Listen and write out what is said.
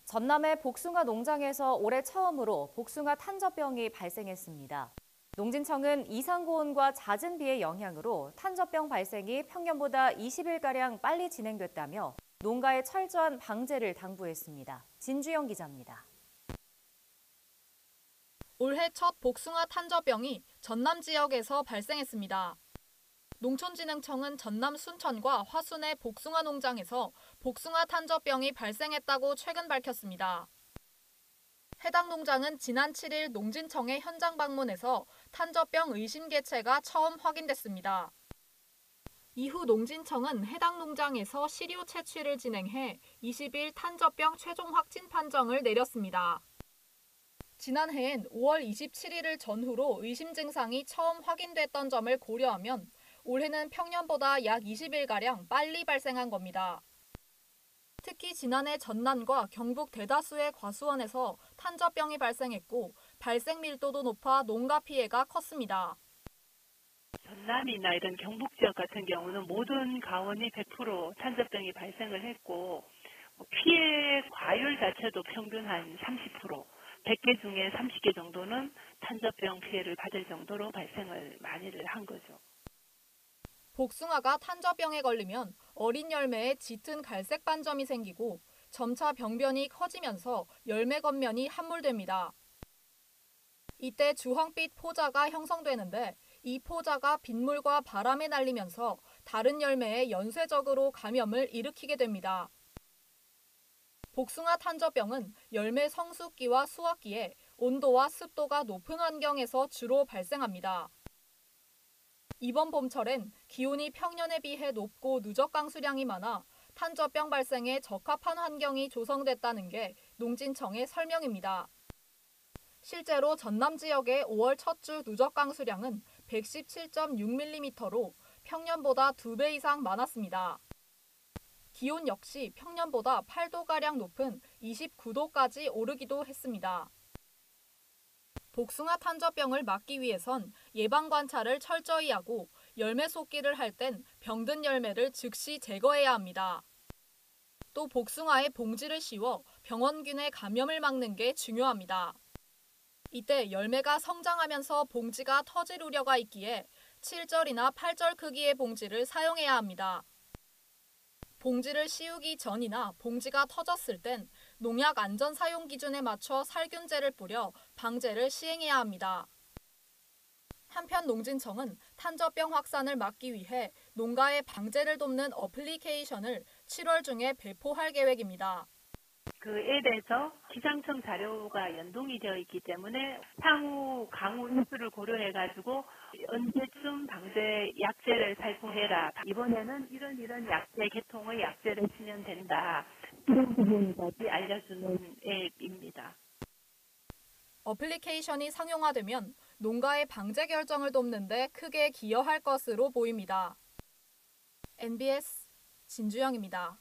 전남의 복숭아 농장에서 올해 처음으로 복숭아 탄저병이 발생했습니다. 농진청은 이상고온과 잦은 비의 영향으로 탄저병 발생이 평년보다 20일가량 빨리 진행됐다며 농가의 철저한 방제를 당부했습니다. 진주영 기자입니다. 올해 첫 복숭아 탄저병이 전남 지역에서 발생했습니다. 농촌진흥청은 전남 순천과 화순의 복숭아 농장에서 복숭아 탄저병이 발생했다고 최근 밝혔습니다. 해당 농장은 지난 7일 농진청의 현장 방문해서 탄저병 의심 개체가 처음 확인됐습니다. 이후 농진청은 해당 농장에서 시료 채취를 진행해 20일 탄저병 최종 확진 판정을 내렸습니다. 지난해엔 5월 27일을 전후로 의심 증상이 처음 확인됐던 점을 고려하면 올해는 평년보다 약 20일가량 빨리 발생한 겁니다. 특히 지난해 전남과 경북 대다수의 과수원에서 탄저병이 발생했고 발생 밀도도 높아 농가 피해가 컸습니다. 전남이나 이런 경북 지역 같은 경우는 모든 가원이 100% 탄저병이 발생을 했고 피해 과율 자체도 평균 한 30%, 100개 중에 30개 정도는 탄저병 피해를 받을 정도로 발생을 많이를 한 거죠. 복숭아가 탄저병에 걸리면 어린 열매에 짙은 갈색 반점이 생기고 점차 병변이 커지면서 열매 겉면이 함몰됩니다. 이때 주황빛 포자가 형성되는데 이 포자가 빗물과 바람에 날리면서 다른 열매에 연쇄적으로 감염을 일으키게 됩니다. 복숭아 탄저병은 열매 성숙기와 수확기에 온도와 습도가 높은 환경에서 주로 발생합니다. 이번 봄철엔 기온이 평년에 비해 높고 누적 강수량이 많아 탄저병 발생에 적합한 환경이 조성됐다는 게 농진청의 설명입니다. 실제로 전남 지역의 5월 첫 주 누적 강수량은 117.6mm로 평년보다 2배 이상 많았습니다. 기온 역시 평년보다 8도가량 높은 29도까지 오르기도 했습니다. 복숭아 탄저병을 막기 위해선 예방 관찰을 철저히 하고 열매 쏟기를 할 땐 병든 열매를 즉시 제거해야 합니다. 또 복숭아에 봉지를 씌워 병원균의 감염을 막는 게 중요합니다. 이때 열매가 성장하면서 봉지가 터질 우려가 있기에 7절이나 8절 크기의 봉지를 사용해야 합니다. 봉지를 씌우기 전이나 봉지가 터졌을 땐 농약 안전 사용 기준에 맞춰 살균제를 뿌려 방제를 시행해야 합니다. 한편 농진청은 탄저병 확산을 막기 위해 농가의 방제를 돕는 어플리케이션을 7월 중에 배포할 계획입니다. 그 앱에서 기상청 자료가 연동이 되어 있기 때문에 향후 강우 인수를 고려해가지고 언제쯤 방제 약제를 살포해라. 이번에는 이런 약제 계통의 약제를 쓰면 된다. 이런 부분까지 알려주는 앱입니다. 어플리케이션이 상용화되면 농가의 방제 결정을 돕는 데 크게 기여할 것으로 보입니다. NBS 진주영입니다.